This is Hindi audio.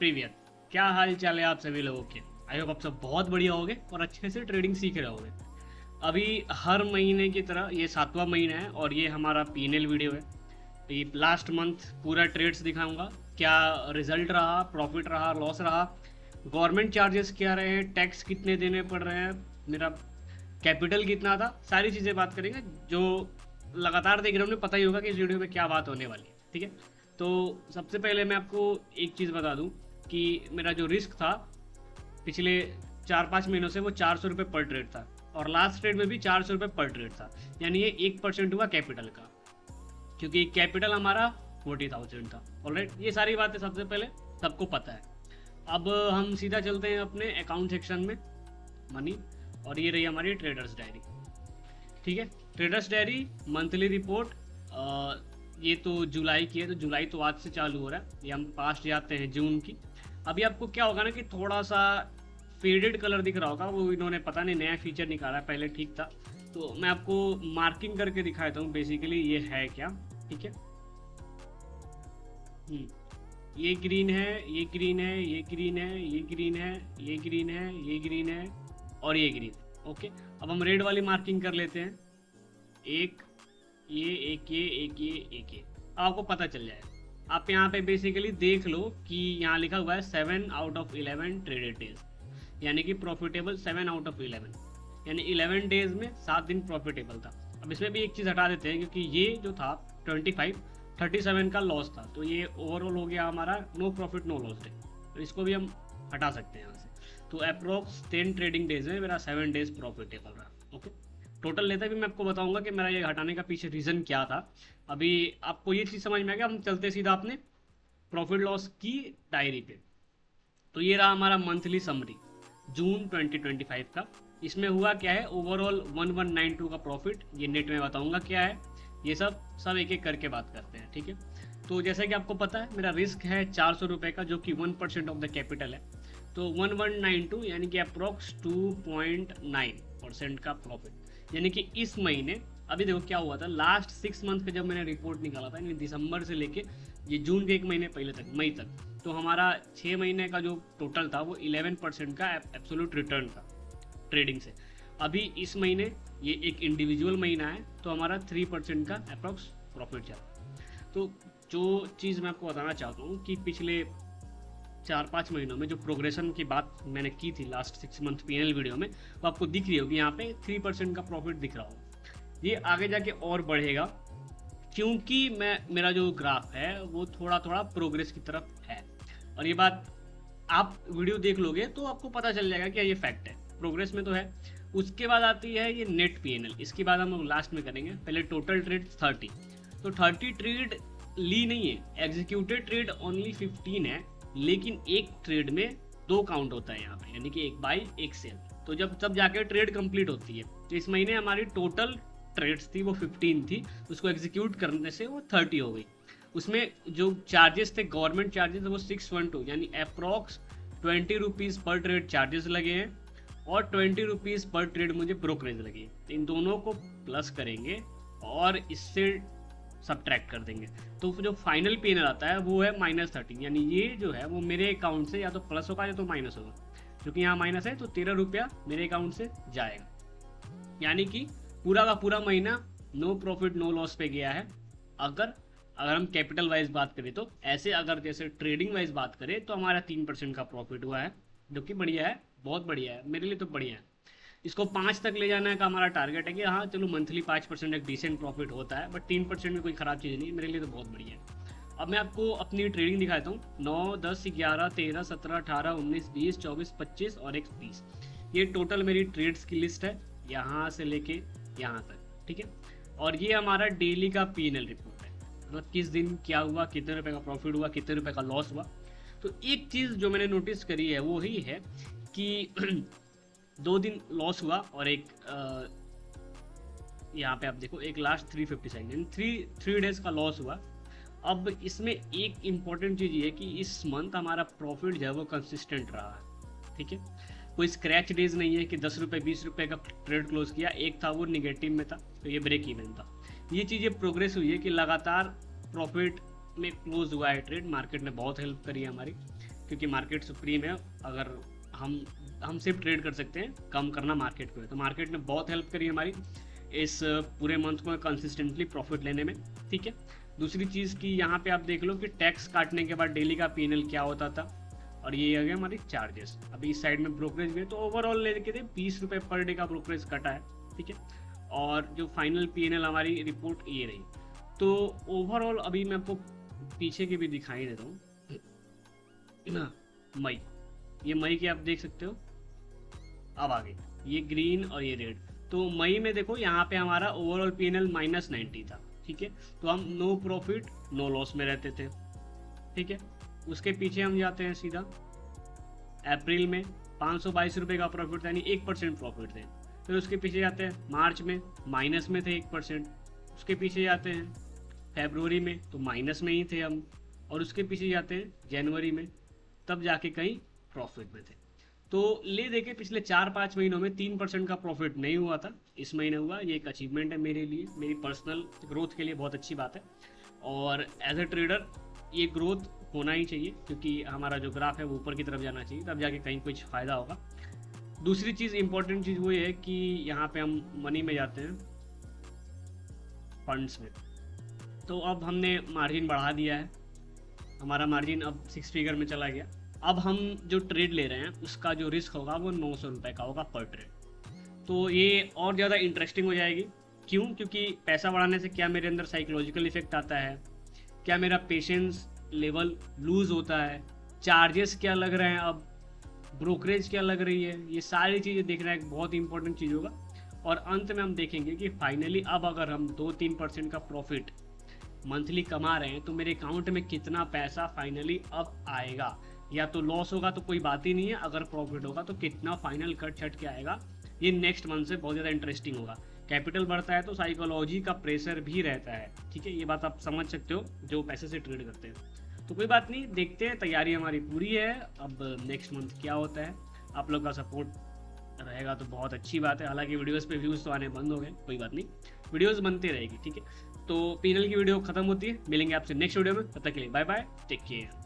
प्रीवियस। क्या हाल चाल है आप सभी लोगों के। आई होप आप सब बहुत बढ़िया होगे और अच्छे से ट्रेडिंग सीख रहे होगे। अभी हर महीने की तरह ये 7वां महीना है और ये हमारा पीएनएल वीडियो है। ये लास्ट मंथ पूरा ट्रेड्स दिखाऊंगा, क्या रिजल्ट रहा, प्रॉफिट रहा, लॉस रहा, गवर्नमेंट चार्जेस क्या रहे हैं, टैक्स कितने देने पड़ रहे हैं, मेरा कैपिटल कितना था, सारी चीज़ें बात करेंगे। जो लगातार देख रहे हैं उन्हें पता ही होगा कि इस वीडियो में क्या बात होने वाली है। ठीक है, तो सबसे पहले मैं आपको एक चीज़ बता दूं कि मेरा जो रिस्क था पिछले 4-5 महीनों से वो 400 रुपये पर ट्रेड था और लास्ट ट्रेड में भी 400 रुपये पर ट्रेड था। यानी ये 1% हुआ कैपिटल का, क्योंकि कैपिटल हमारा 40,000 था। ऑलराइट, ये सारी बातें सबसे पहले सबको पता है। अब हम सीधा चलते हैं अपने अकाउंट सेक्शन में, मनी, और ये रही हमारी ट्रेडर्स डायरी। ठीक है, ट्रेडर्स डायरी मंथली रिपोर्ट, ये तो जुलाई की है, तो जुलाई तो आज से चालू हो रहा है। ये हम पास्ट जाते हैं जून की। अभी आपको क्या होगा ना कि थोड़ा सा फेडेड कलर दिख रहा होगा, वो इन्होंने पता नहीं नया फीचर निकाला है, पहले ठीक था। तो मैं आपको मार्किंग करके दिखाता हूँ बेसिकली ये है क्या। ठीक है, ये ग्रीन है, ये ग्रीन है, ये ग्रीन है, ये ग्रीन है, ये ग्रीन है, ये ग्रीन है और ये ग्रीन। ओके, अब हम रेड वाली मार्किंग कर लेते हैं। एक ये, एक ये, एक ये, एक ये, आपको पता चल जाएगा। आप यहाँ पे बेसिकली देख लो कि यहाँ लिखा हुआ है 7 आउट ऑफ 11 ट्रेडेड डेज, यानी कि प्रॉफिटेबल 7 आउट ऑफ 11, यानी 11 डेज में 7 दिन प्रॉफिटेबल था। अब इसमें भी एक चीज़ हटा देते हैं, क्योंकि ये जो था 37 का लॉस था, तो ये ओवरऑल हो गया हमारा no profit no loss day, तो इसको भी हम हटा सकते हैं यहाँ से। तो अप्रोक्स 10 ट्रेडिंग डेज में मेरा 7 डेज प्रॉफिटेबल रहा। ओके, टोटल लेते भी मैं आपको बताऊंगा कि मेरा ये हटाने का पीछे रीज़न क्या था। अभी आपको ये चीज़ समझ में आ गया, हम चलते सीधा अपने प्रॉफिट लॉस की डायरी पे। तो ये रहा हमारा मंथली समरी जून 2025 का। इसमें हुआ क्या है, ओवरऑल 1192 का प्रॉफिट, ये नेट में बताऊंगा क्या है, ये सब एक एक करके बात करते हैं। ठीक है, तो जैसे कि आपको पता है मेरा रिस्क है 400 रुपये का, जो कि 1% ऑफ द कैपिटल है। तो 1192 यानी कि अप्रोक्स 2.9% का प्रॉफिट। यानी कि इस महीने, अभी देखो क्या हुआ था, लास्ट 6 मंथ पे जब मैंने रिपोर्ट निकाला था, यानी दिसंबर से लेके ये जून के 1 महीने पहले तक, मई तक, तो हमारा 6 महीने का जो टोटल था वो 11% का एब्सोल्यूट रिटर्न था ट्रेडिंग से। अभी इस महीने ये एक इंडिविजुअल महीना है, तो हमारा 3% का अप्रॉक्स प्रॉफिट चला। तो जो चीज़ मैं आपको बताना चाहता हूँ कि पिछले 4-5 महीनों में जो प्रोग्रेशन की बात मैंने की थी लास्ट 6 मंथ पीएनएल वीडियो में, वो आपको दिख रही होगी यहाँ पे 3% का प्रॉफिट दिख रहा होगा। ये आगे जाके और बढ़ेगा, क्योंकि मेरा जो ग्राफ है वो थोड़ा थोड़ा प्रोग्रेस की तरफ है। और ये बात आप वीडियो देख लोगे तो आपको पता चल जाएगा कि ये फैक्ट है, प्रोग्रेस में तो है। उसके बाद आती है ये नेट पीएनएल, इसके बाद हम लास्ट में करेंगे। पहले टोटल ट्रेड 30, तो 30 ट्रेड ली नहीं है, एग्जीक्यूटेड ट्रेड ओनली 15 है, लेकिन एक ट्रेड में 2 काउंट होता है यहाँ पे, यानी कि एक बाई एक सेल। तो जब तब जाके ट्रेड कंप्लीट होती है। तो इस महीने हमारी टोटल ट्रेड्स थी वो 15 थी, उसको एग्जीक्यूट करने से वो 30 हो गई। उसमें जो चार्जेस थे, गवर्नमेंट चार्जेस, वो 612, यानी अप्रॉक्स 20 रुपीज़ पर ट्रेड चार्जेस लगे हैं और 20 रुपीज़ पर ट्रेड मुझे ब्रोकरेज लगी। इन दोनों को प्लस करेंगे और इससे सब्ट्रैक्ट कर देंगे, तो जो फाइनल पीएनएल आता है वो है -13, यानी ये जो है वो मेरे अकाउंट से या तो प्लस होगा या तो माइनस होगा। क्योंकि यहाँ माइनस है तो 13 रुपया मेरे अकाउंट से जाएगा, यानी कि पूरा का पूरा महीना नो प्रॉफिट नो लॉस पे गया है। अगर हम कैपिटल वाइज बात करें तो ऐसे, अगर जैसे ट्रेडिंग वाइज बात करें तो हमारा 3% का प्रॉफिट हुआ है, जो कि बढ़िया है, बहुत बढ़िया है, मेरे लिए तो बढ़िया है। इसको 5 तक ले जाने का हमारा टारगेट है कि हाँ चलो मंथली 5% एक डिसेंट प्रॉफिट होता है, बट 3% में कोई ख़राब चीज़ नहीं, मेरे लिए तो बहुत बढ़िया है। अब मैं आपको अपनी ट्रेडिंग दिखाता हूँ। 9, 10, 11, 13, 17, 18, 19, 20, 24, 25 और 30, ये टोटल मेरी ट्रेड्स की लिस्ट है, यहाँ से लेके यहाँ तक। ठीक है, और ये हमारा डेली का पीएनएल रिपोर्ट है, मतलब किस दिन क्या हुआ, कितने रुपए का प्रॉफिट हुआ, कितने रुपए का लॉस हुआ। तो एक चीज़ जो मैंने नोटिस करी है वो ही है कि 2 दिन लॉस हुआ और एक यहाँ पे आप देखो एक लास्ट 357, यानी 3 डेज का लॉस हुआ। अब इसमें एक इम्पॉर्टेंट चीज़ ये है कि इस मंथ हमारा प्रॉफिट जो है वो कंसिस्टेंट रहा है। ठीक है, कोई स्क्रैच डेज नहीं है कि 10 रुपये 20 रुपये का ट्रेड क्लोज किया, एक था वो निगेटिव में था, तो ये ब्रेक इवन था। ये चीज़ें प्रोग्रेस हुई है कि लगातार प्रॉफिट में क्लोज हुआ है ट्रेड, मार्केट ने बहुत हेल्प करी है हमारी। क्योंकि मार्केट सुप्रीम है। अगर हम सिर्फ ट्रेड कर सकते हैं, कम करना मार्केट को है। तो मार्केट ने बहुत हेल्प करी हमारी इस पूरे मंथ को कंसिस्टेंटली प्रॉफिट लेने में, ठीक है। दूसरी चीज़ की यहाँ पे आप देख लो कि टैक्स काटने के बाद डेली का पीएनएल क्या होता था, और ये आ गया हमारी चार्जेस। अभी इस साइड में ब्रोकरेज गए तो ओवरऑल लेके थे 20 रुपये पर डे का ब्रोकरेज कटा है, ठीक है। और जो फाइनल पीएनएल हमारी रिपोर्ट ये रही। तो ओवरऑल अभी मैं आपको पीछे की भी दिखाई देता हूँ ना, मई, ये मई के आप देख सकते हो। अब आगे ये ग्रीन और ये रेड। तो मई में देखो यहाँ पे हमारा ओवरऑल पीएनएल -90 था, ठीक है। तो हम नो प्रॉफिट नो लॉस में रहते थे, ठीक है। उसके पीछे हम जाते हैं सीधा अप्रैल में 522 रुपये का प्रॉफिट था, यानी 1% प्रॉफिट थे। फिर उसके पीछे जाते हैं मार्च में माइनस में थे 1%। उसके पीछे जाते हैं फरवरी में तो माइनस में ही थे हम। और उसके पीछे जाते हैं जनवरी में, तब जाके कहीं प्रॉफिट में थे। तो ले देखे पिछले 4-5 महीनों में 3% का प्रॉफिट नहीं हुआ था, इस महीने हुआ। ये एक अचीवमेंट है मेरे लिए, मेरी पर्सनल ग्रोथ के लिए बहुत अच्छी बात है। और एज ए ट्रेडर ये ग्रोथ होना ही चाहिए, क्योंकि हमारा जो ग्राफ है वो ऊपर की तरफ जाना चाहिए, तब जाके कहीं कुछ फ़ायदा होगा। दूसरी चीज़, इंपॉर्टेंट चीज़ वो ये है कि यहाँ पे हम मनी में जाते हैं, फंड्स में। तो अब हमने मार्जिन बढ़ा दिया है, हमारा मार्जिन अब 6 फिगर में चला गया। अब हम जो ट्रेड ले रहे हैं उसका जो रिस्क होगा वो 900 रुपये का होगा पर ट्रेड। तो ये और ज़्यादा इंटरेस्टिंग हो जाएगी। क्यों? क्योंकि पैसा बढ़ाने से क्या मेरे अंदर साइकोलॉजिकल इफेक्ट आता है, क्या मेरा पेशेंस लेवल लूज होता है, चार्जेस क्या लग रहे हैं, अब ब्रोकरेज क्या लग रही है, ये सारी चीज़ें देखना एक बहुत इंपॉर्टेंट चीज़ होगा। और अंत में हम देखेंगे कि फाइनली अब अगर हम 2-3% का प्रॉफिट मंथली कमा रहे हैं तो मेरे अकाउंट में कितना पैसा फाइनली अब आएगा। या तो लॉस होगा तो कोई बात ही नहीं है, अगर प्रॉफिट होगा तो कितना फाइनल कट छट के आएगा, ये नेक्स्ट मंथ से बहुत ज़्यादा इंटरेस्टिंग होगा। कैपिटल बढ़ता है तो साइकोलॉजी का प्रेशर भी रहता है, ठीक है। ये बात आप समझ सकते हो जो पैसे से ट्रेड करते हैं। तो कोई बात नहीं, देखते हैं, तैयारी हमारी पूरी है। अब नेक्स्ट मंथ क्या होता है, आप लोग का सपोर्ट रहेगा तो बहुत अच्छी बात है। हालांकि वीडियोस पे व्यूज़ तो आने बंद हो गए, कोई बात नहीं, वीडियोस बनते रहेगी, ठीक है। तो पीएनएल की वीडियो खत्म होती है, मिलेंगे आपसे नेक्स्ट वीडियो में, तब तक के लिए बाय बाय, टेक केयर।